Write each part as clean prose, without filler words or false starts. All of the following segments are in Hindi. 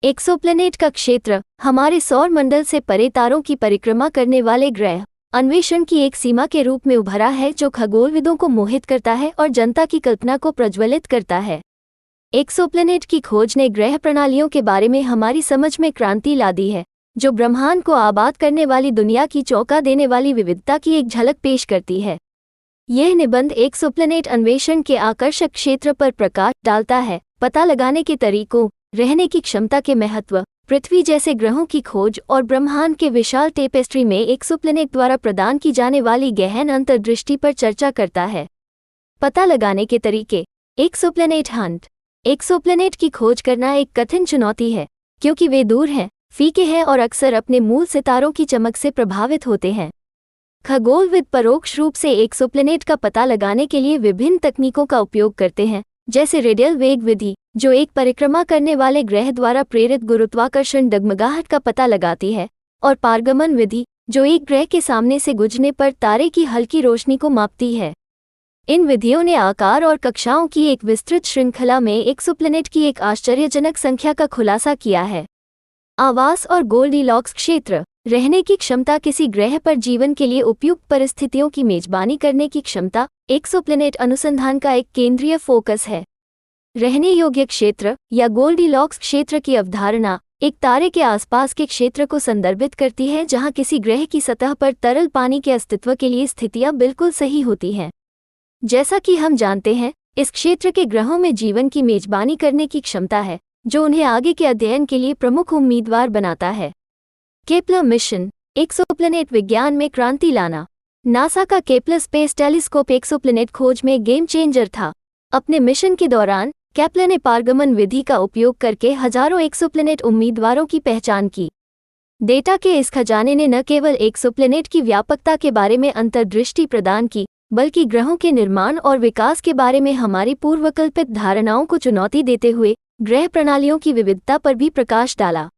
एक्सोप्लैनेट का क्षेत्र हमारे सौर मंडल से परे तारों की परिक्रमा करने वाले ग्रह अन्वेषण की एक सीमा के रूप में उभरा है जो खगोलविदों को मोहित करता है और जनता की कल्पना को प्रज्वलित करता है। एक्सोप्लैनेट की खोज ने ग्रह प्रणालियों के बारे में हमारी समझ में क्रांति ला दी है, जो ब्रह्मांड को आबाद करने वाली दुनिया की चौंका देने वाली विविधता की एक झलक पेश करती है। यह निबंध एक्सोप्लैनेट अन्वेषण के आकर्षक क्षेत्र पर प्रकाश डालता है, पता लगाने के तरीकों, रहने की क्षमता के महत्व, पृथ्वी जैसे ग्रहों की खोज और ब्रह्मांड के विशाल टेपेस्ट्री में एक्सोप्लैनेट द्वारा प्रदान की जाने वाली गहन अंतर्दृष्टि पर चर्चा करता है। पता लगाने के तरीके। Exoplanet Hunt. एक्सोप्लैनेट की खोज करना एक कठिन चुनौती है, क्योंकि वे दूर हैं, फीके हैं और अक्सर अपने मूल सितारों की चमक से प्रभावित होते हैं। खगोलविद परोक्ष रूप से एक्सोप्लैनेट का पता लगाने के लिए विभिन्न तकनीकों का उपयोग करते हैं, जैसे रेडियल वेग विधि, जो एक परिक्रमा करने वाले ग्रह द्वारा प्रेरित गुरुत्वाकर्षण डगमगाहट का पता लगाती है, और पारगमन विधि, जो एक ग्रह के सामने से गुजरने पर तारे की हल्की रोशनी को मापती है। इन विधियों ने आकार और कक्षाओं की एक विस्तृत श्रृंखला में एक्सोप्लैनेट की एक आश्चर्यजनक संख्या का खुलासा किया है। आवास और गोल्डीलॉक्स क्षेत्र। रहने की क्षमता। किसी ग्रह पर जीवन के लिए उपयुक्त परिस्थितियों की मेजबानी करने की क्षमता एक्सोप्लैनेट अनुसंधान का एक केंद्रीय फोकस है। रहने योग्य क्षेत्र या गोल्डीलॉक्स क्षेत्र की अवधारणा एक तारे के आसपास के क्षेत्र को संदर्भित करती है जहां किसी ग्रह की सतह पर तरल पानी के अस्तित्व के लिए स्थितियां बिल्कुल सही होती हैं। जैसा कि हम जानते हैं, इस क्षेत्र के ग्रहों में जीवन की मेजबानी करने की क्षमता है, जो उन्हें आगे के अध्ययन के लिए प्रमुख उम्मीदवार बनाता है। Kepler mission. एक्सोप्लैनेट विज्ञान में क्रांति लाना। नासा का केपलर स्पेस टेलीस्कोप एक्सोप्लैनेट खोज में गेम चेंजर था। अपने मिशन के दौरान केपलर ने पारगमन विधि का उपयोग करके हजारों एक्सोप्लैनेट उम्मीदवारों की पहचान की। डेटा के इस खजाने ने न केवल एक्सोप्लैनेट की व्यापकता के बारे में अंतर्दृष्टि प्रदान की, बल्कि ग्रहों के निर्माण और विकास के बारे में हमारी पूर्वकल्पित धारणाओं को चुनौती देते हुए ग्रह प्रणालियों की विविधता पर भी प्रकाश डाला।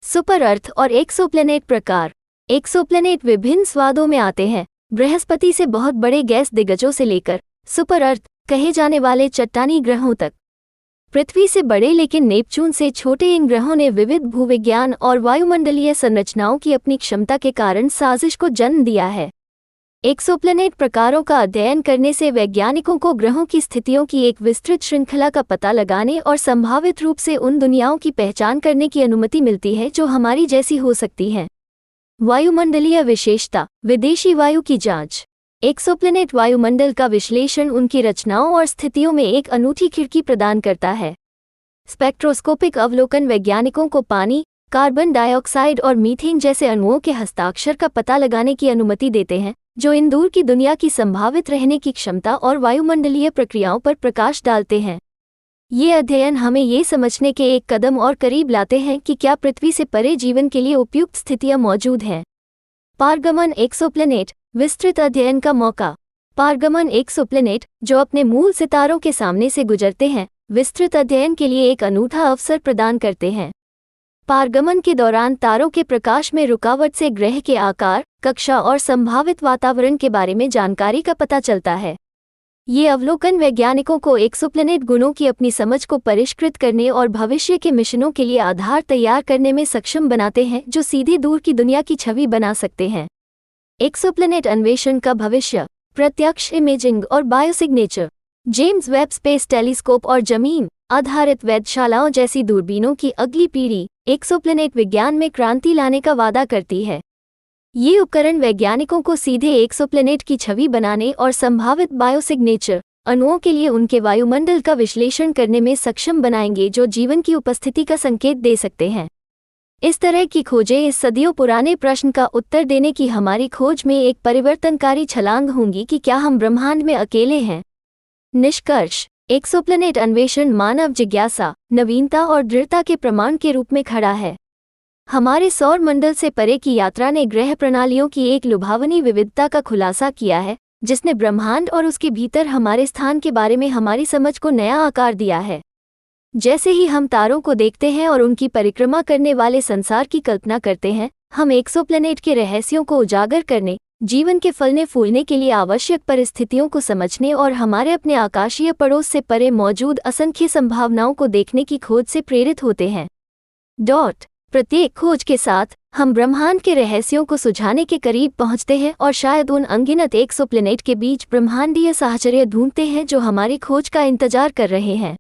सुपर अर्थ और एक्सोप्लैनेट प्रकार। एक्सोप्लैनेट विभिन्न स्वादों में आते हैं, बृहस्पति से बहुत बड़े गैस दिग्गजों से लेकर सुपर अर्थ कहे जाने वाले चट्टानी ग्रहों तक। पृथ्वी से बड़े लेकिन नेपच्यून से छोटे इन ग्रहों ने विविध भूविज्ञान और वायुमंडलीय संरचनाओं की अपनी क्षमता के कारण साजिश को जन्म दिया है। एक्सोप्लैनेट प्रकारों का अध्ययन करने से वैज्ञानिकों को ग्रहों की स्थितियों की एक विस्तृत श्रृंखला का पता लगाने और संभावित रूप से उन दुनियाओं की पहचान करने की अनुमति मिलती है जो हमारी जैसी हो सकती हैं। वायुमंडलीय विशेषता। विदेशी वायु की जांच। एक्सोप्लैनेट वायुमंडल का विश्लेषण उनकी रचनाओं और स्थितियों में एक अनूठी खिड़की प्रदान करता है। स्पेक्ट्रोस्कोपिक अवलोकन वैज्ञानिकों को पानी, कार्बन डाइऑक्साइड और मीथेन जैसे अणुओं के हस्ताक्षर का पता लगाने की अनुमति देते हैं, जो इन दूर की दुनिया की संभावित रहने की क्षमता और वायुमंडलीय प्रक्रियाओं पर प्रकाश डालते हैं। ये अध्ययन हमें ये समझने के एक कदम और करीब लाते हैं कि क्या पृथ्वी से परे जीवन के लिए उपयुक्त स्थितियां मौजूद हैं। पारगमन एक्सोप्लैनेट विस्तृत अध्ययन का मौका। पारगमन एक्सोप्लैनेट, जो अपने मूल सितारों के सामने से गुजरते हैं, विस्तृत अध्ययन के लिए एक अनूठा अवसर प्रदान करते हैं। पारगमन के दौरान तारों के प्रकाश में रुकावट से ग्रह के आकार, कक्षा और संभावित वातावरण के बारे में जानकारी का पता चलता है। ये अवलोकन वैज्ञानिकों को एक्सोप्लैनेट गुणों की अपनी समझ को परिष्कृत करने और भविष्य के मिशनों के लिए आधार तैयार करने में सक्षम बनाते हैं, जो सीधे दूर की दुनिया की छवि बना सकते हैं। एक्सोप्लैनेट अन्वेषण का भविष्य। प्रत्यक्ष इमेजिंग और biosignature. James Webb space telescope और जमीन आधारित वेधशालाओं जैसी दूरबीनों की अगली पीढ़ी एक्सोप्लैनेट विज्ञान में क्रांति लाने का वादा करती है। ये उपकरण वैज्ञानिकों को सीधे एक्सोप्लैनेट की छवि बनाने और संभावित बायोसिग्नेचर अणुओं के लिए उनके वायुमंडल का विश्लेषण करने में सक्षम बनाएंगे, जो जीवन की उपस्थिति का संकेत दे सकते हैं। इस तरह की खोजें इस सदियों पुराने प्रश्न का उत्तर देने की हमारी खोज में एक परिवर्तनकारी छलांग होंगी कि क्या हम ब्रह्मांड में अकेले हैं। निष्कर्ष। एक्सोप्लैनेट अन्वेषण मानव जिज्ञासा, नवीनता और दृढ़ता के प्रमाण के रूप में खड़ा है। हमारे सौर मंडल से परे की यात्रा ने ग्रह प्रणालियों की एक लुभावनी विविधता का खुलासा किया है, जिसने ब्रह्मांड और उसके भीतर हमारे स्थान के बारे में हमारी समझ को नया आकार दिया है। जैसे ही हम तारों को देखते हैं और उनकी परिक्रमा करने वाले संसार की कल्पना करते हैं, हम एक्सोप्लैनेट के रहस्यों को उजागर करने, जीवन के फलने फूलने के लिए आवश्यक परिस्थितियों को समझने और हमारे अपने आकाशीय पड़ोस से परे मौजूद असंख्य संभावनाओं को देखने की खोज से प्रेरित होते हैं। प्रत्येक खोज के साथ हम ब्रह्मांड के रहस्यों को सुलझाने के करीब पहुंचते हैं और शायद उन अनगिनत एक्सोप्लैनेट के बीच ब्रह्मांडीय साहचर्य ढूंढते हैं जो हमारी खोज का इंतजार कर रहे हैं।